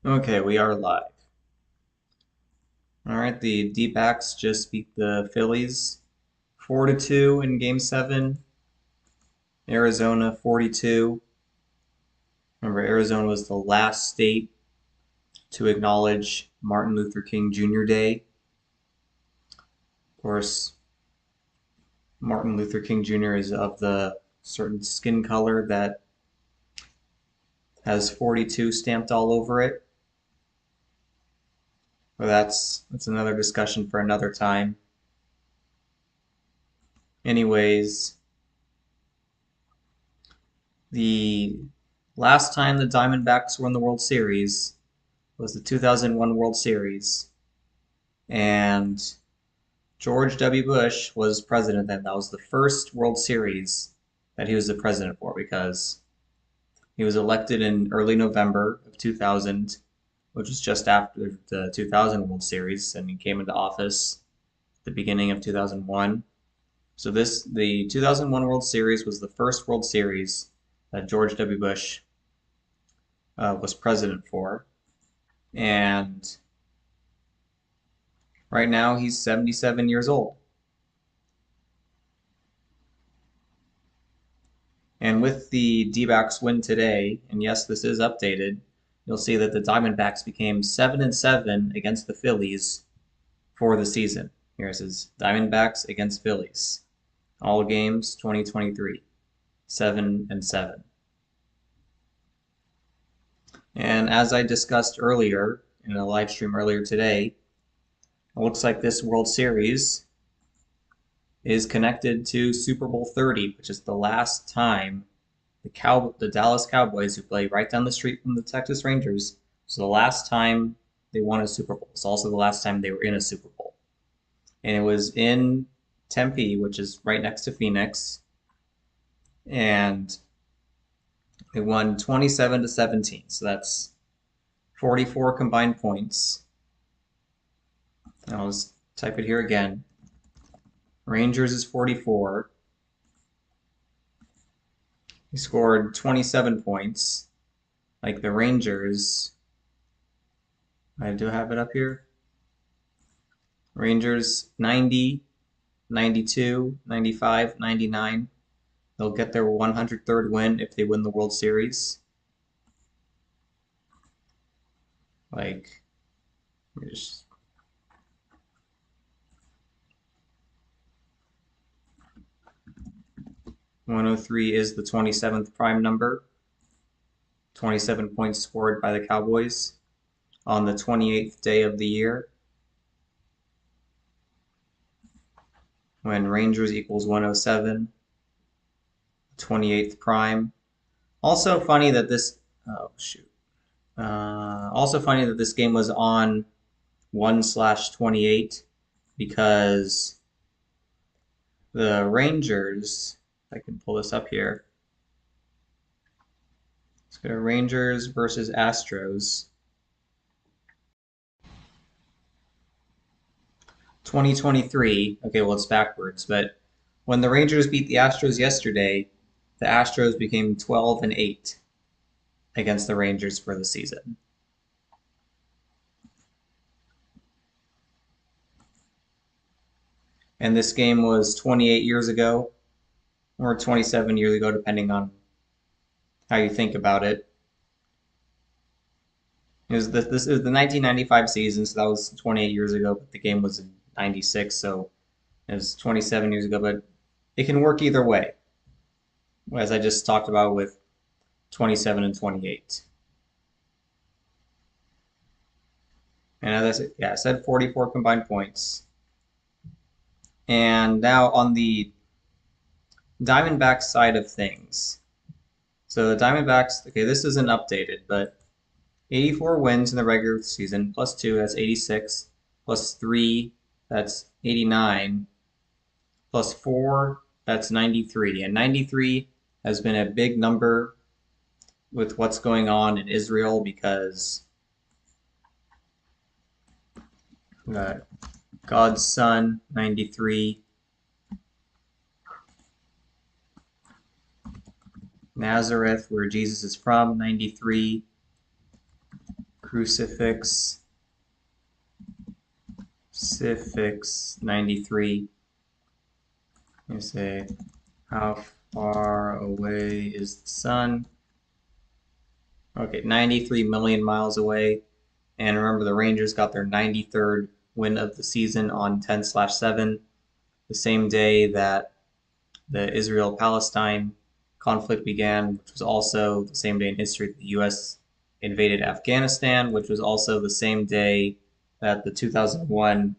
Okay, we are live. All right, the DBacks just beat the Phillies 4-2 in Game 7. Arizona 42. Remember, Arizona was the last state to acknowledge Martin Luther King Jr. Day. Of course, Martin Luther King Jr. is of the certain skin color that has 42 stamped all over it. But that's another discussion for another time. Anyways, the last time the Diamondbacks were in the World Series was the 2001 World Series, and George W. Bush was president then. That was the first World Series that he was the president for because he was elected in early November of 2000, which was just after the 2000 World Series, and he came into office at the beginning of 2001. So the 2001 World Series was the first World Series that George W. Bush was president for, and right now he's 77 years old. And with the D-backs win today, and yes, this is updated, you'll see that the Diamondbacks became 7-7 against the Phillies for the season. Here it says Diamondbacks against Phillies. All games 2023. 7-7. And as I discussed earlier in a live stream earlier today, it looks like this World Series is connected to Super Bowl 30, which is the last time the Dallas Cowboys, who play right down the street from the Texas Rangers, so the last time they won a Super Bowl. It's also the last time they were in a Super Bowl, and it was in Tempe, which is right next to Phoenix, and they won 27-17. So that's 44 combined points. I'll just type it here again. Rangers is 44. He scored 27 points. Like the Rangers, I do have it up here. Rangers 90, 92, 95, 99. They'll get their 103rd win if they win the World Series. Like, just 103 is the 27th prime number. 27 points scored by the Cowboys on the 28th day of the year, when Rangers equals 107, 28th prime. Also funny that this, oh shoot. Also funny that this game was on 1/28 because the Rangers, if I can pull this up here. Let's go to Rangers versus Astros. 2023. Okay, well, it's backwards, but when the Rangers beat the Astros yesterday, the Astros became 12-8 against the Rangers for the season. And this game was 28 years ago, or 27 years ago, depending on how you think about it. This is the 1995 season, so that was 28 years ago, but the game was in 96, so it was 27 years ago, but it can work either way, as I just talked about with 27 and 28. And as I said, yeah, I said 44 combined points. And now on the Diamondbacks side of things. So the Diamondbacks, okay, this isn't updated, but 84 wins in the regular season, plus 2, that's 86, plus 3, that's 89, plus 4, that's 93. And 93 has been a big number with what's going on in Israel because God's Son, 93. Nazareth, where Jesus is from, 93. Crucifix 93. You say, how far away is the sun? Okay, 93 million miles away. And remember, the Rangers got their 93rd win of the season on 10/7, the same day that the Israel-Palestine conflict began, which was also the same day in history that the U.S. invaded Afghanistan, which was also the same day that the 2001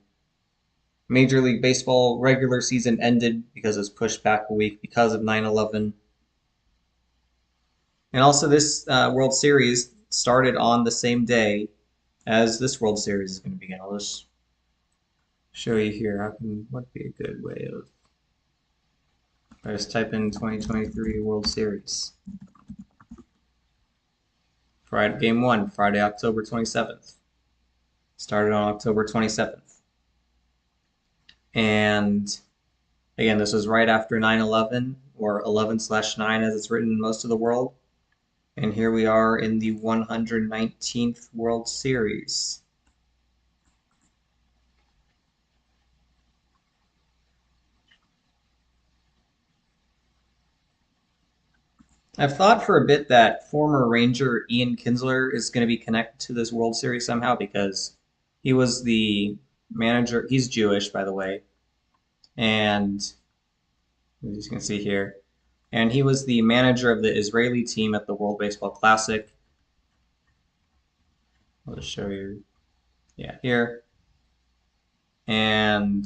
Major League Baseball regular season ended because it was pushed back a week because of 9/11. And also, this World Series started on the same day as this World Series is going to begin. I'll just show you here. What would be a good way of... I just type in 2023 World Series. Friday, Game 1, Friday, October 27th. Started on October 27th. And again, this was right after 9/11, or 11/9 as it's written in most of the world. And here we are in the 119th World Series. I've thought for a bit that former Ranger Ian Kinsler is going to be connected to this World Series somehow because he was the manager. He's Jewish, by the way. And as you can see here, and he was the manager of the Israeli team at the World Baseball Classic. I'll just show you, yeah, here. And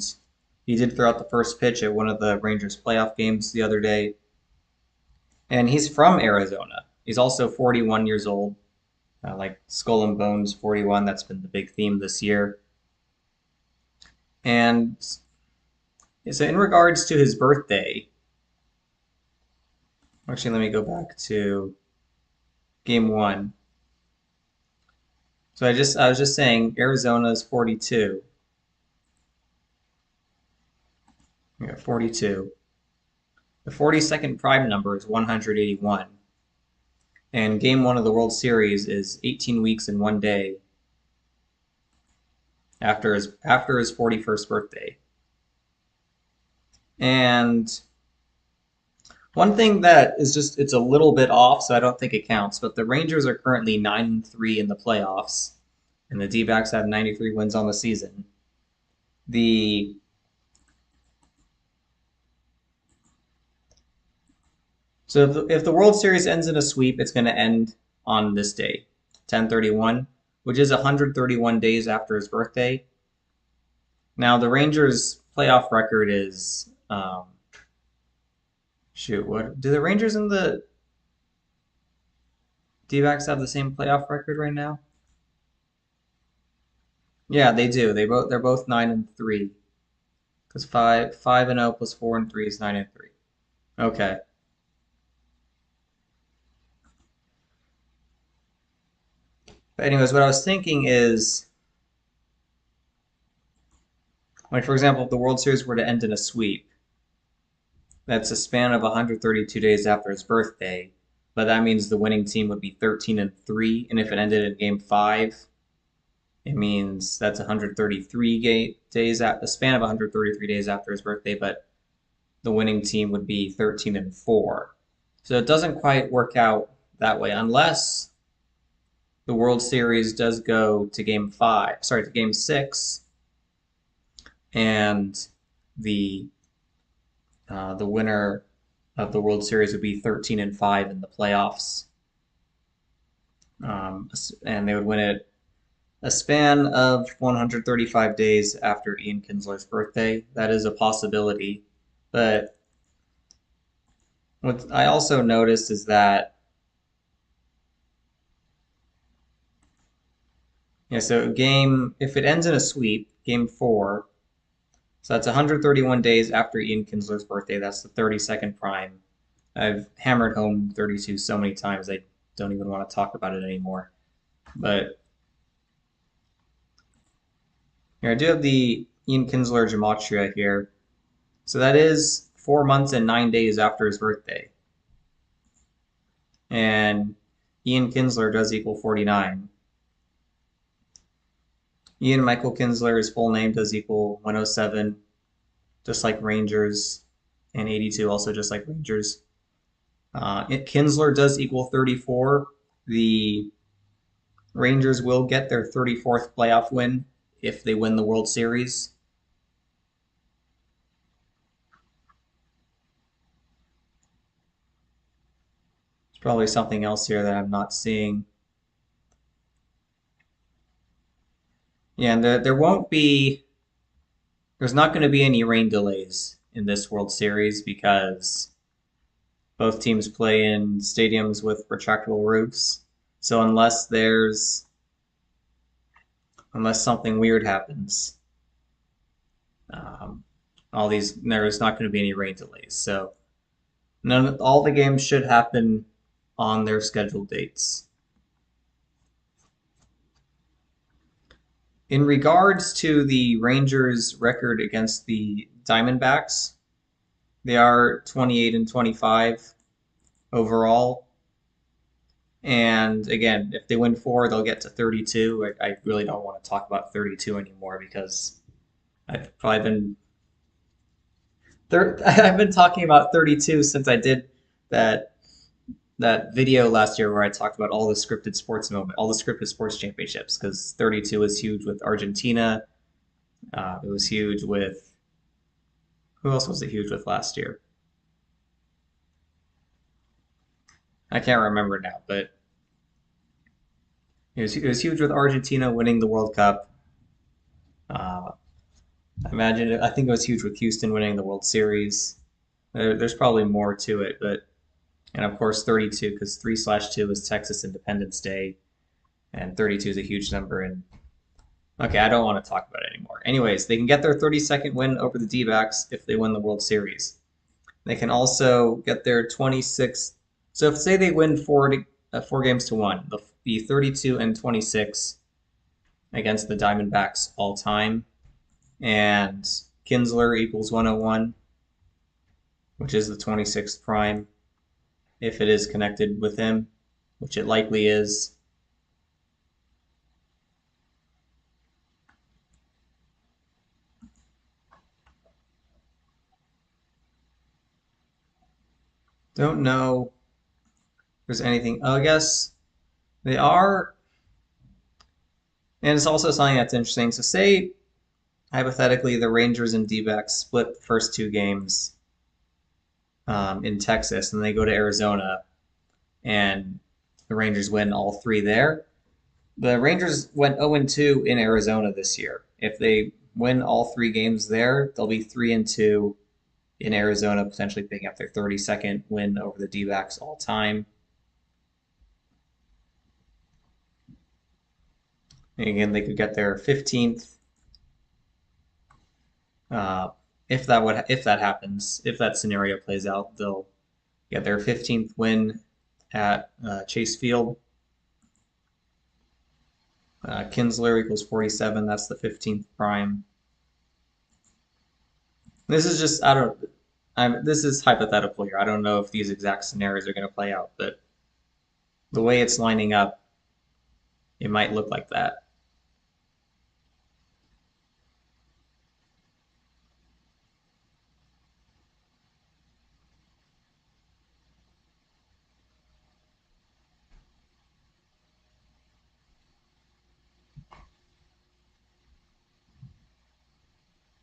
he did throw out the first pitch at one of the Rangers playoff games the other day. And he's from Arizona. He's also 41 years old, like Skull and Bones 41. That's been the big theme this year. And so in regards to his birthday, actually, let me go back to Game 1. So I was just saying Arizona is 42. We got 42. The 42nd prime number is 181. And Game 1 of the World Series is 18 weeks and 1 day after his 41st birthday. And one thing that is just, it's a little bit off, so I don't think it counts, but the Rangers are currently 9-3 in the playoffs, and the DBacks have 93 wins on the season. So if the World Series ends in a sweep, it's going to end on this day, 10/31, which is 131 days after his birthday. Now, the Rangers' playoff record is... what do the Rangers and the D-backs have the same playoff record right now? Yeah, they do. They're both 9-3. Because 5-0 plus 4-3 is 9-3. Okay. But anyways, what I was thinking is, like for example, if the World Series were to end in a sweep, that's a span of 132 days after his birthday, but that means the winning team would be 13-3, and if it ended in Game 5, it means that's 133 days at a span of 133 days after his birthday, but the winning team would be 13-4. So it doesn't quite work out that way unless the World Series does go to Game 6, and the winner of the World Series would be 13-5 in the playoffs, and they would win it a span of 135 days after Ian Kinsler's birthday. That is a possibility, but what I also noticed is that so if it ends in a sweep, Game 4, so that's 131 days after Ian Kinsler's birthday. That's the 32nd prime. I've hammered home 32 so many times I don't even want to talk about it anymore. But here I do have the Ian Kinsler gematria here. So that is 4 months and 9 days after his birthday. And Ian Kinsler does equal 49. Ian Michael Kinsler, his full name does equal 107, just like Rangers, and 82 also just like Rangers. Kinsler does equal 34. The Rangers will get their 34th playoff win if they win the World Series. There's probably something else here that I'm not seeing. Yeah, and there won't be, there's not going to be any rain delays in this World Series because both teams play in stadiums with retractable roofs. So unless something weird happens, um, there's not going to be any rain delays. So all the games should happen on their scheduled dates. In regards to the Rangers' record against the Diamondbacks, they are 28 and 25 overall. And again, if they win four, they'll get to 32. I really don't want to talk about 32 anymore because I've probably been I've been talking about 32 since I did that that video last year where I talked about all the scripted sports all the scripted sports championships because 32 was huge with Argentina. It was huge with who else was it huge with last year? I can't remember now, but it was huge with Argentina winning the World Cup. Uh, I think it was huge with Houston winning the World Series. There's probably more to it, but and of course 32 because 3/2 is Texas Independence Day, and 32 is a huge number. And okay, I don't want to talk about it anymore. Anyways, they can get their 32nd win over the D-backs if they win the World Series. They can also get their 26th. So if say they win 4 games to 1, they'll be 32 and 26 against the Diamondbacks all time, and Kinsler equals 101, which is the 26th prime if it is connected with him, which it likely is. Don't know if there's anything. Oh, I guess they are, and it's also something that's interesting. So say hypothetically the Rangers and D-backs split the first 2 games in Texas, and they go to Arizona, and the Rangers win all 3 there. The Rangers went 0-2 in Arizona this year. If they win all 3 games there, they'll be 3-2 in Arizona, potentially picking up their 32nd win over the D-backs all time. And again, they could get their 15th if that happens. If that scenario plays out, they'll get their 15th win at Chase Field. Kinsler equals 47. That's the 15th prime. This is just this is hypothetical here. I don't know if these exact scenarios are going to play out, but the way it's lining up, it might look like that.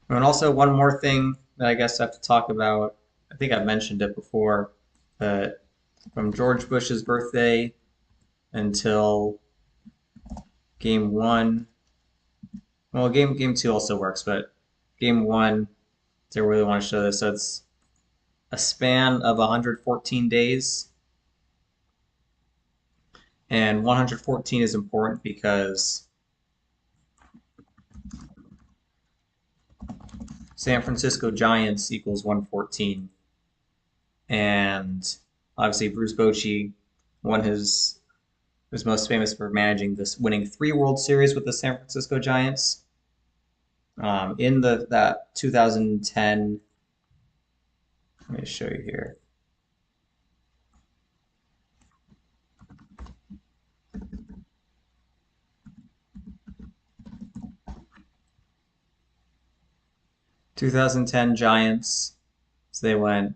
And also one more thing that I guess I have to talk about. I think I've mentioned it before, but from George Bush's birthday until game 1, well, game 2 also works, but game 1, I really want to show this. So it's a span of 114 days. And 114 is important because San Francisco Giants equals 114. And obviously Bruce Bochy won was most famous for managing this, winning 3 World Series with the San Francisco Giants. In that 2010, let me show you here. 2010 Giants. So they went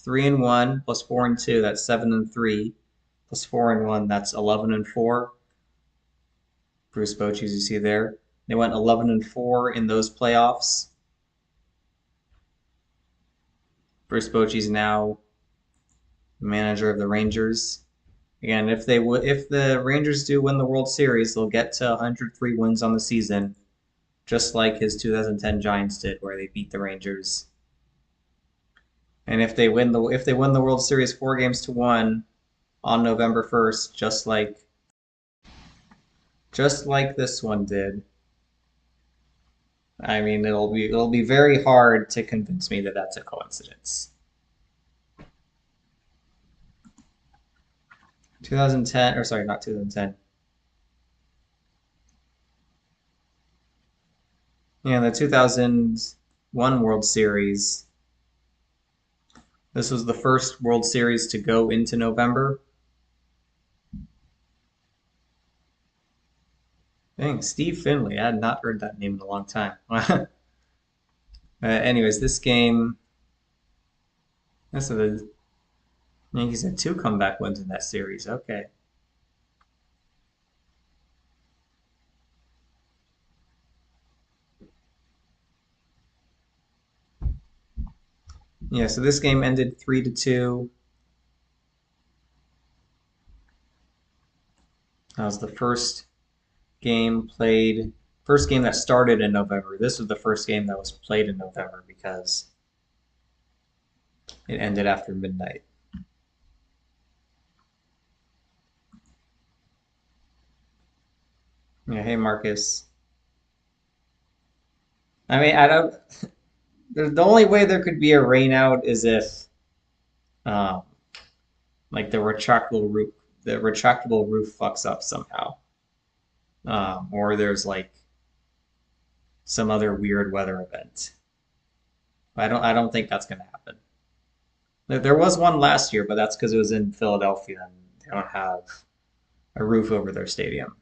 3-1 plus 4-2. That's 7-3 plus 4-1. That's 11-4. Bruce Bochy, as you see there. They went 11-4 in those playoffs. Bruce Bochy's now manager of the Rangers. Again, if the Rangers do win the World Series, they'll get to 103 wins on the season, just like his 2010 Giants did, where they beat the Rangers. And if they win the World Series 4-1 on November 1st, just like this one did, I mean, it'll be very hard to convince me that that's a coincidence. 2010, or sorry, not 2010. Yeah, the 2001 World Series. This was the first World Series to go into November. Dang, Steve Finley. I had not heard that name in a long time. Anyways, this game. So the Yankees had 2 comeback wins in that series. Okay. Yeah, so this game ended 3-2. That was the first game that started in November. This was the first game that was played in November because it ended after midnight. Yeah, hey Marcus. I mean, I don't. The only way there could be a rain out is if, um, like the retractable roof fucks up somehow, or there's like some other weird weather event. I don't think that's gonna happen. There was one last year, but that's because it was in Philadelphia and they don't have a roof over their stadium.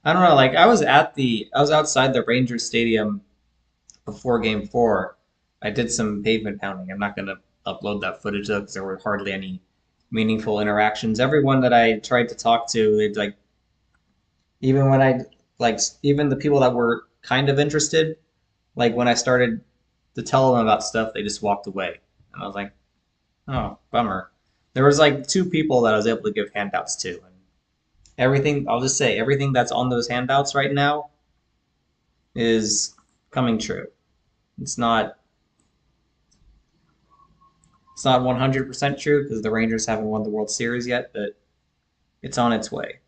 I don't know. Like I was outside the Rangers stadium before Game 4. I did some pavement pounding. I'm not gonna upload that footage though because there were hardly any meaningful interactions. Everyone that I tried to talk to, they'd like even when I like even the people that were kind of interested, like when I started to tell them about stuff, they just walked away. And I was like, oh, bummer. There was like 2 people that I was able to give handouts to, and everything, I'll just say, everything that's on those handouts right now is coming true. It's not 100% true because the Rangers haven't won the World Series yet, but it's on its way.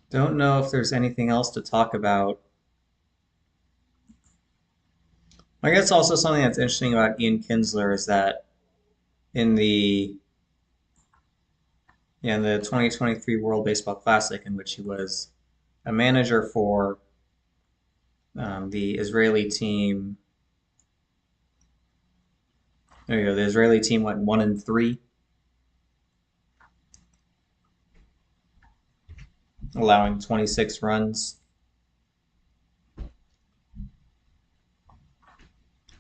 Don't know if there's anything else to talk about. I guess also something that's interesting about Ian Kinsler is that in the in the 2023 World Baseball Classic, in which he was a manager for the Israeli team. There you go. The Israeli team went 1-3, allowing 26 runs.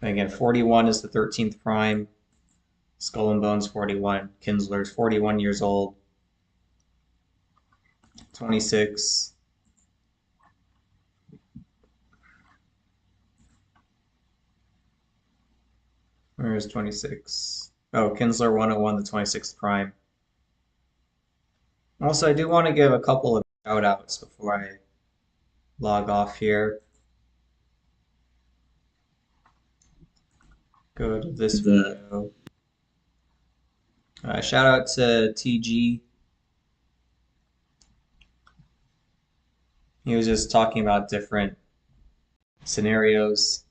And again, 41 is the 13th prime. Skull and Bones 41. Kinsler's 41 years old. 26. Where's 26? Oh, Kinsler 101, the 26th prime. Also, I do want to give a couple of shout outs before I log off here. Go to this video. Shout out to TG. He was just talking about different scenarios.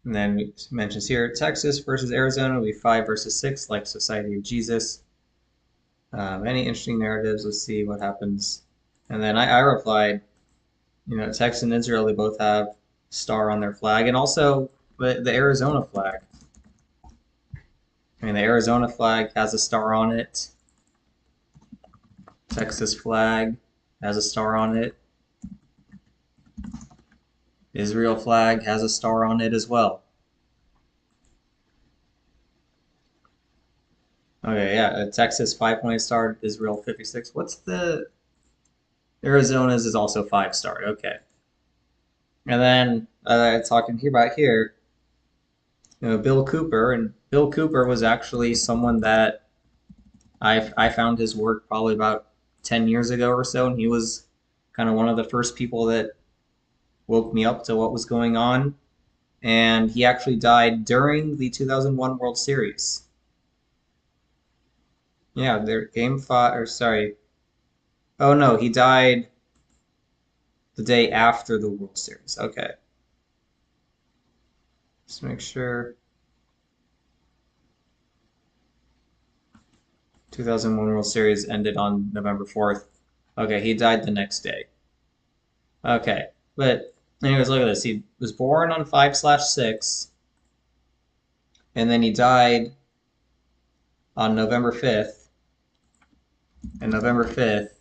And then we mentions here Texas versus Arizona will be 5-6, like Society of Jesus. Any interesting narratives? Let's see what happens. And then I replied, Texas and Israel, they both have star on their flag, and also the Arizona flag. The Arizona flag has a star on it. Texas flag has a star on it. Israel flag has a star on it as well. Okay, yeah, Texas 5-point star, Israel 56. What's the Arizona's is also 5-star. Okay, and then talking here about here, Bill Cooper, and Bill Cooper was actually someone that I found his work probably about 10 years ago or so, and he was kind of one of the first people that woke me up to what was going on. And he actually died during the 2001 World Series. Yeah, their game five, or sorry. Oh no, he died the day after the World Series. Okay. Just make sure. 2001 World Series ended on November 4th. Okay, he died the next day. Okay, but anyways, look at this. He was born on 5/6, and then he died on November 5th. And November 5th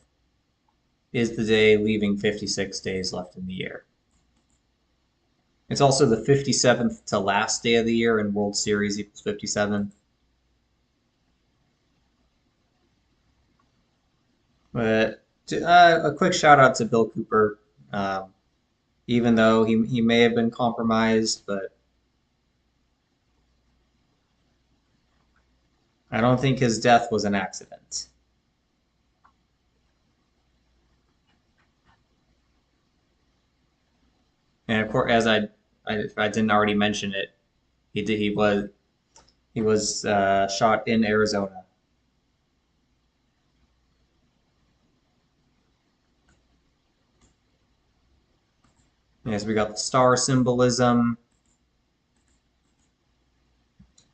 is the day leaving 56 days left in the year. It's also the 57th to last day of the year, and World Series equals 57. But a quick shout out to Bill Cooper, even though he may have been compromised, but I don't think his death was an accident. And of course, as if I didn't already mention it, he was shot in Arizona. Yes, we got the star symbolism.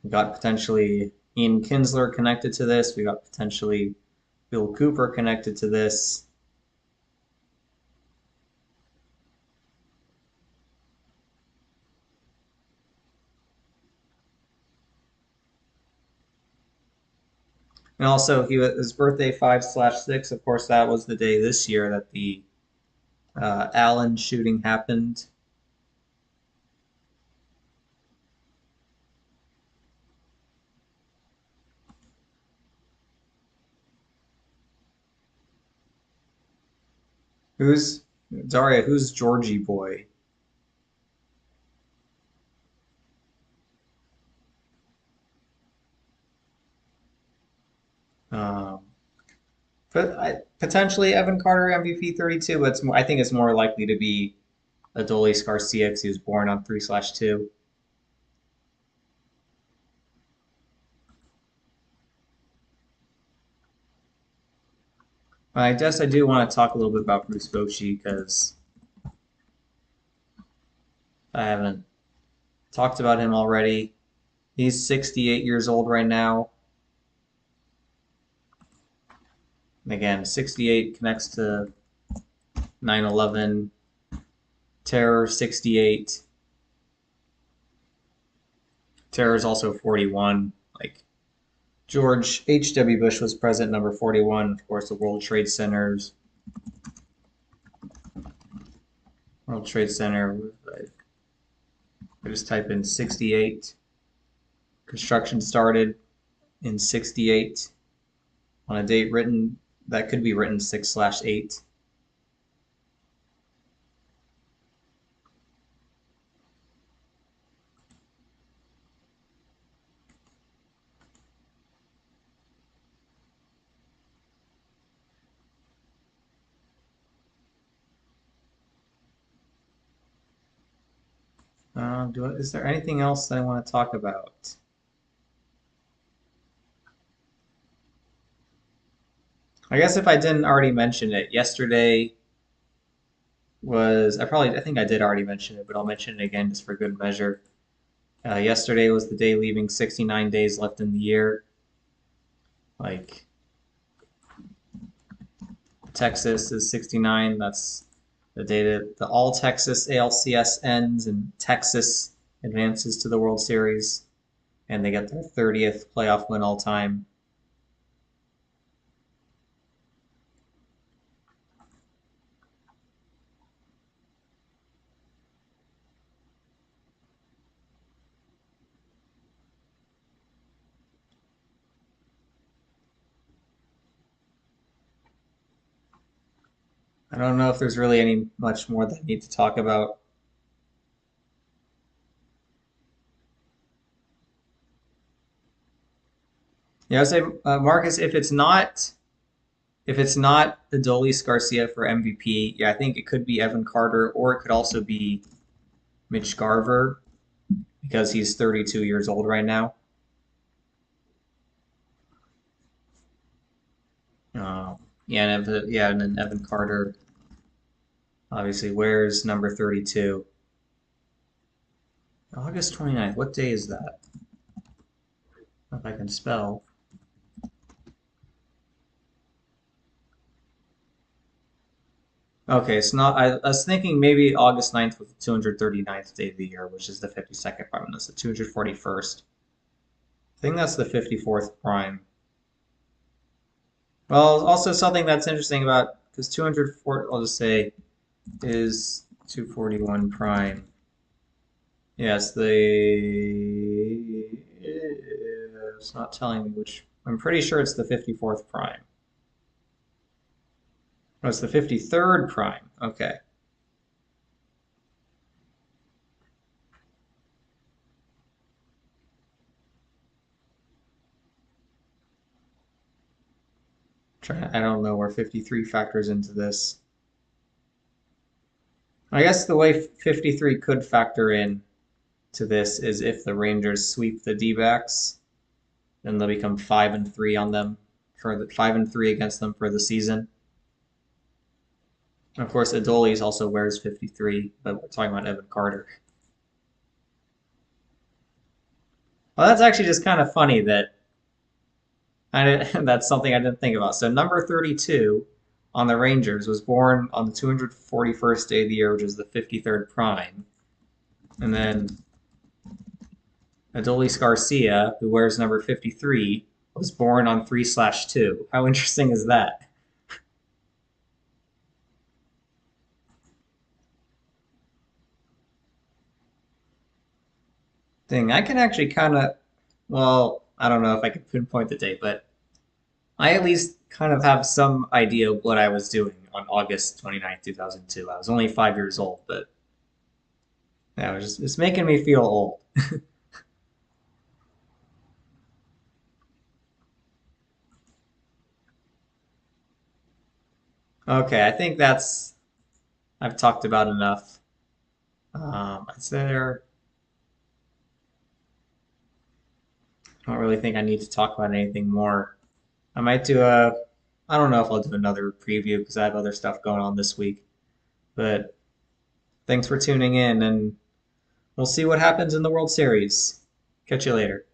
We got potentially Ian Kinsler connected to this. We got potentially Bill Cooper connected to this. And also, his birthday 5/6. Of course, that was the day this year that the Allen shooting happened. Who's Daria? Who's Georgie boy? Um, Potentially Evan Carter MVP 32, but I think it's more likely to be Adolis Garcia because he was born on 3/2. I guess I do want to talk a little bit about Bruce Bochy because I haven't talked about him already. He's 68 years old right now. And again, 68 connects to 9/11, Terror 68. Terror is also 41. Like George H.W. Bush was president number 41. Of course, the World Trade Centers. World Trade Center. I just type in 68. Construction started in 68 on a date written that could be written 6/8. Is there anything else that I want to talk about? I guess if I didn't already mention it, yesterday I think I did already mention it, but I'll mention it again just for good measure. Yesterday was the day leaving 69 days left in the year. Like Texas is 69. That's The data, the All Texas ALCS ends and Texas advances to the World Series, and they get their 30th playoff win all time. I don't know if there's really any much more that I need to talk about. Yeah, I would say Marcus, if it's not Adolis Garcia for MVP, yeah, I think it could be Evan Carter, or it could also be Mitch Garver because he's 32 years old right now. Yeah, and then Evan Carter obviously wears number 32. August 29th. What day is that? If I can spell. Okay, it's not. I was thinking maybe August 9th was the 239th day of the year, which is the 52nd prime. That's the 241st. I think that's the 54th prime. Well, also something that's interesting about because 204, I'll just say, is 241 prime. Yes, it's not telling me which. I'm pretty sure it's the 54th prime. No, it's the 53rd prime. Okay. I don't know where 53 factors into this. I guess the way 53 could factor in to this is if the Rangers sweep the D-backs, then they'll become 5-3 on them for the 5-3 against them for the season. And of course, Adolis also wears 53, but we're talking about Evan Carter. Well, that's actually just kind of funny that that's something I didn't think about. So number 32 on the Rangers was born on the 241st day of the year, which is the 53rd prime. And then Adolis Garcia, who wears number 53, was born on 3/2. How interesting is that? Thing. I can actually kind of, well, I don't know if I can pinpoint the date, but I at least kind of have some idea of what I was doing on August 29th, 2002. I was only 5 years old, but yeah, it's making me feel old. Okay, I think I've talked about enough. Is there, I don't really think I need to talk about anything more. I might do I don't know if I'll do another preview because I have other stuff going on this week. But thanks for tuning in, and we'll see what happens in the World Series. Catch you later.